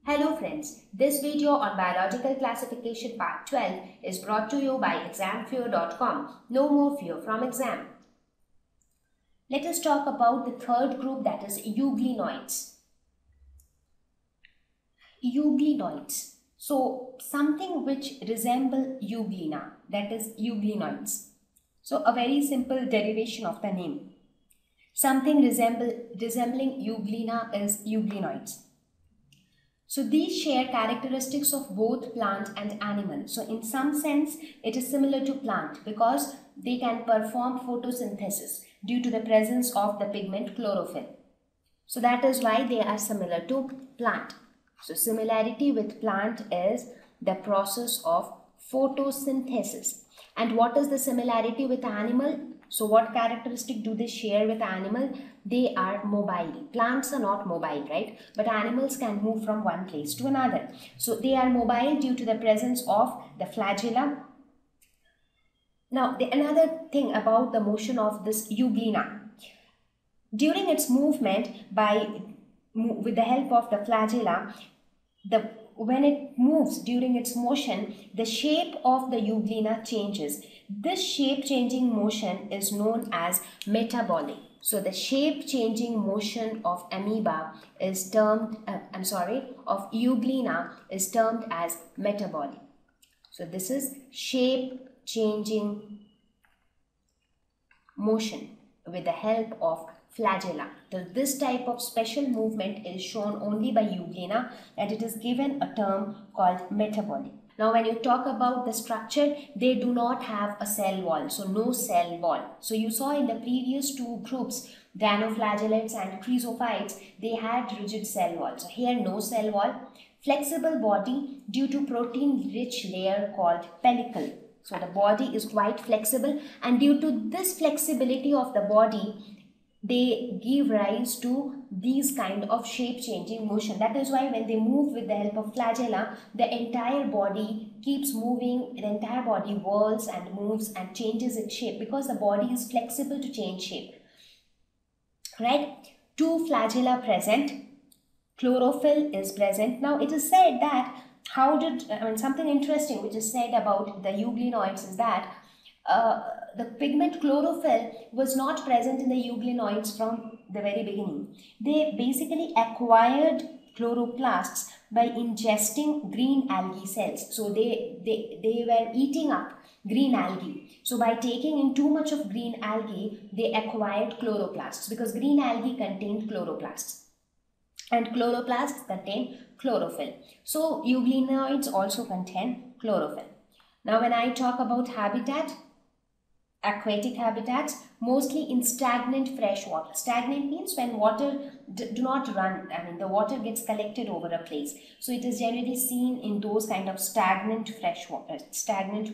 Hello friends, this video on biological classification part 12 is brought to you by examfear.com. No more fear from exam. Let us talk about the third group, that is euglenoids. Euglenoids. So something which resemble euglena, that is euglenoids. So a very simple derivation of the name. Something resembling euglena is euglenoids. So these share characteristics of both plant and animal. So in some sense, it is similar to plant because they can perform photosynthesis due to the presence of the pigment chlorophyll. So that is why they are similar to plant. So similarity with plant is the process of photosynthesis. And what is the similarity with animal? So what characteristic do they share with animal? They are mobile. Plants are not mobile, right? But animals can move from one place to another. So they are mobile due to the presence of the flagella. Now, another thing about the motion of this euglena. During its movement with the help of the flagella, when it moves during its motion, the shape of the euglena changes. This shape changing motion is known as metabolic. So the shape changing motion of amoeba is termed, of euglena is termed as metabolic. So this is shape changing motion with the help of flagella. So this type of special movement is shown only by euglena, and it is given a term called metabolic. Now when you talk about the structure, they do not have a cell wall, so no cell wall. So you saw in the previous two groups, dinoflagellates and chrysophytes, they had rigid cell wall. So here no cell wall. Flexible body due to protein rich layer called pellicle. So the body is quite flexible, and due to this flexibility of the body, they give rise to these kind of shape changing motion. That is why when they move with the help of flagella, the entire body keeps moving, the entire body whirls and moves and changes its shape because the body is flexible to change shape. Right? Two flagella present, chlorophyll is present. Now it is said that something interesting which is said about the euglenoids is that the pigment chlorophyll was not present in the euglenoids from the very beginning. They basically acquired chloroplasts by ingesting green algae cells. So they were eating up green algae. So by taking in too much of green algae, they acquired chloroplasts because green algae contained chloroplasts. And chloroplasts contain chlorophyll. So euglenoids also contain chlorophyll. Now when I talk about habitat, aquatic habitats, mostly in stagnant fresh water. Stagnant means when water do not run, the water gets collected over a place. So it is generally seen in those kind of stagnant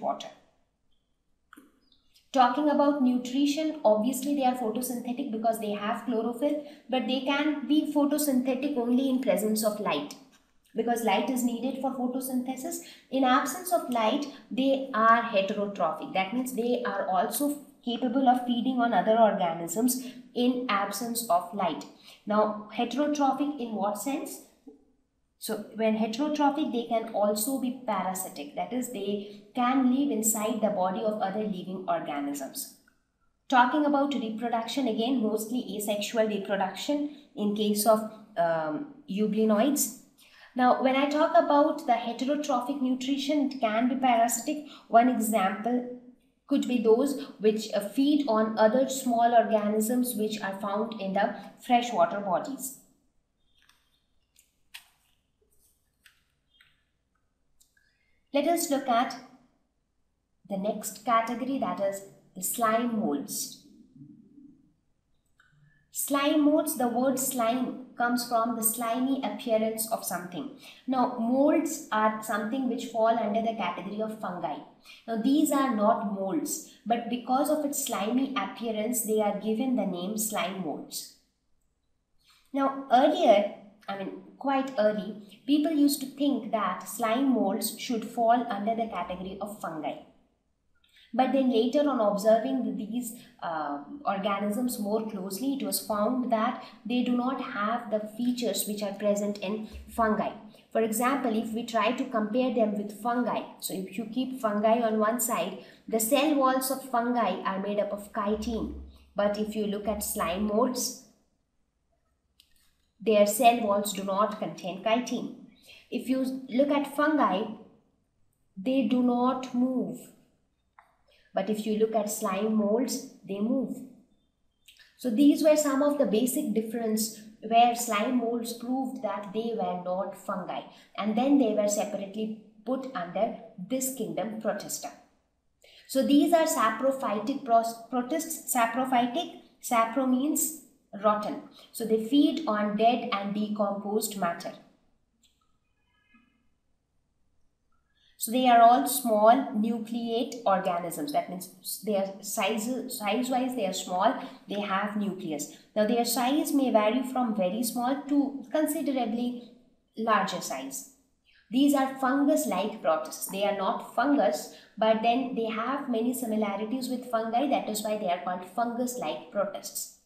water. Talking about nutrition, obviously they are photosynthetic because they have chlorophyll, but they can be photosynthetic only in presence of light, because light is needed for photosynthesis. In absence of light, they are heterotrophic. That means they are also capable of feeding on other organisms in absence of light. Now, heterotrophic in what sense? So, when heterotrophic, they can also be parasitic. That is, they can live inside the body of other living organisms. Talking about reproduction, again, mostly asexual reproduction in case of euglenoids. Now, when I talk about the heterotrophic nutrition, it can be parasitic. One example could be those which feed on other small organisms which are found in the freshwater bodies. Let us look at the next category, that is the slime molds. Slime molds, the word slime comes from the slimy appearance of something. Now, molds are something which fall under the category of fungi. Now, these are not molds, but because of its slimy appearance, they are given the name slime molds. Now, quite early, people used to think that slime molds should fall under the category of fungi. But then later on observing these organisms more closely, it was found that they do not have the features which are present in fungi. For example, if we try to compare them with fungi, so if you keep fungi on one side, the cell walls of fungi are made up of chitin. But if you look at slime molds, their cell walls do not contain chitin. If you look at fungi, they do not move. But if you look at slime molds, they move. So these were some of the basic difference where slime molds proved that they were not fungi, and then they were separately put under this kingdom Protista. So these are saprophytic protists. Saprophytic, sapro means rotten. So they feed on dead and decomposed matter. So they are all small nucleate organisms. That means their size-wise they are small, they have nucleus. Now their size may vary from very small to considerably larger size. These are fungus-like protists. They are not fungus, but then they have many similarities with fungi. That is why they are called fungus-like protists.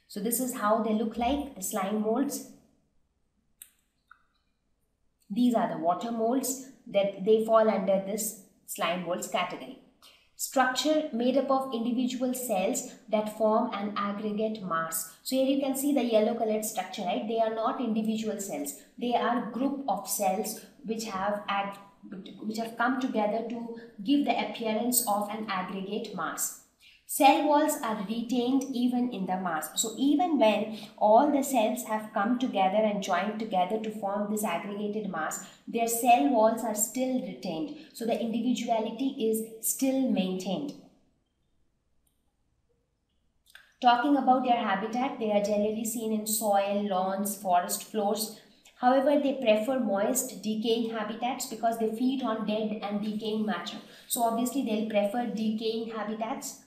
So this is how they look like, the slime molds. These are the water molds, that they fall under this slime molds category. Structure made up of individual cells that form an aggregate mass. So here you can see the yellow colored structure, right? They are not individual cells. They are group of cells which have come together to give the appearance of an aggregate mass. Cell walls are retained even in the mass. So even when all the cells have come together and joined together to form this aggregated mass, their cell walls are still retained. So the individuality is still maintained. Talking about their habitat, they are generally seen in soil, lawns, forest floors. However, they prefer moist, decaying habitats because they feed on dead and decaying matter. So obviously they'll prefer decaying habitats.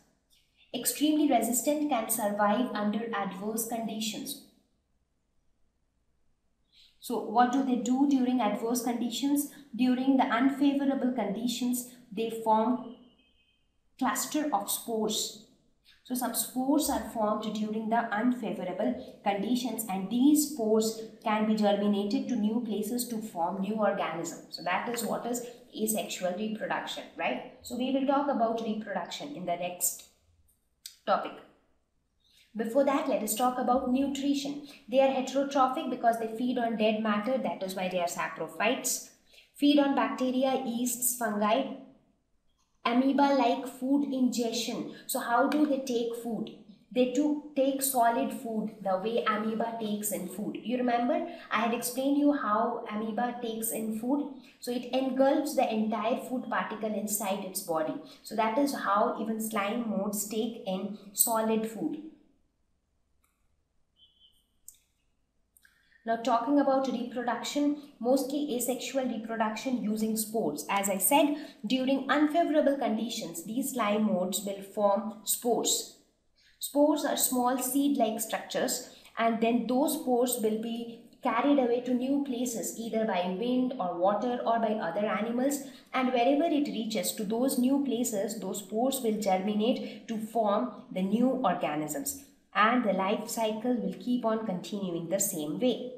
Extremely resistant, can survive under adverse conditions. So what do they do during adverse conditions? During the unfavorable conditions, they form cluster of spores. So some spores are formed during the unfavorable conditions, and these spores can be germinated to new places to form new organisms. So that is what is asexual reproduction, right? So we will talk about reproduction in the next topic. Before that, let us talk about nutrition. They are heterotrophic because they feed on dead matter. That is why they are saprophytes. Feed on bacteria, yeasts, fungi. Amoeba-like food ingestion. So how do they take food? They take solid food the way amoeba takes in food. You remember I had explained you how amoeba takes in food. So it engulfs the entire food particle inside its body. So that is how even slime molds take in solid food. Now talking about reproduction, mostly asexual reproduction using spores. As I said, during unfavorable conditions, these slime molds will form spores. Spores are small seed-like structures, and then those spores will be carried away to new places either by wind or water or by other animals, and wherever it reaches to those new places, those spores will germinate to form the new organisms, and the life cycle will keep on continuing the same way.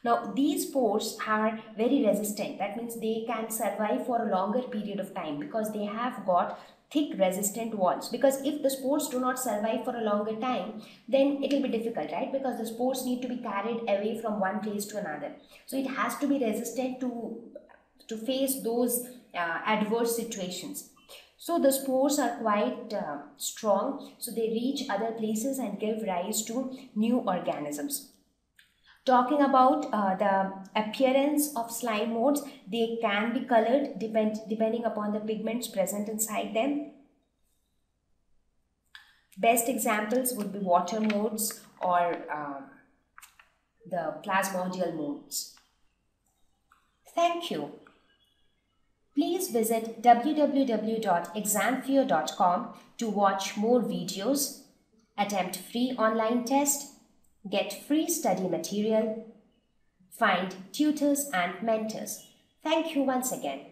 Now these spores are very resistant. That means they can survive for a longer period of time because they have got thick resistant walls. Because if the spores do not survive for a longer time, then it will be difficult, right? Because the spores need to be carried away from one place to another. So it has to be resistant to face those adverse situations. So the spores are quite strong. So they reach other places and give rise to new organisms. Talking about the appearance of slime molds, they can be colored depending upon the pigments present inside them. Best examples would be water molds or the plasmodial molds. Thank you. Please visit www.examfear.com to watch more videos, attempt free online test, get free study material, find tutors and mentors. Thank you once again.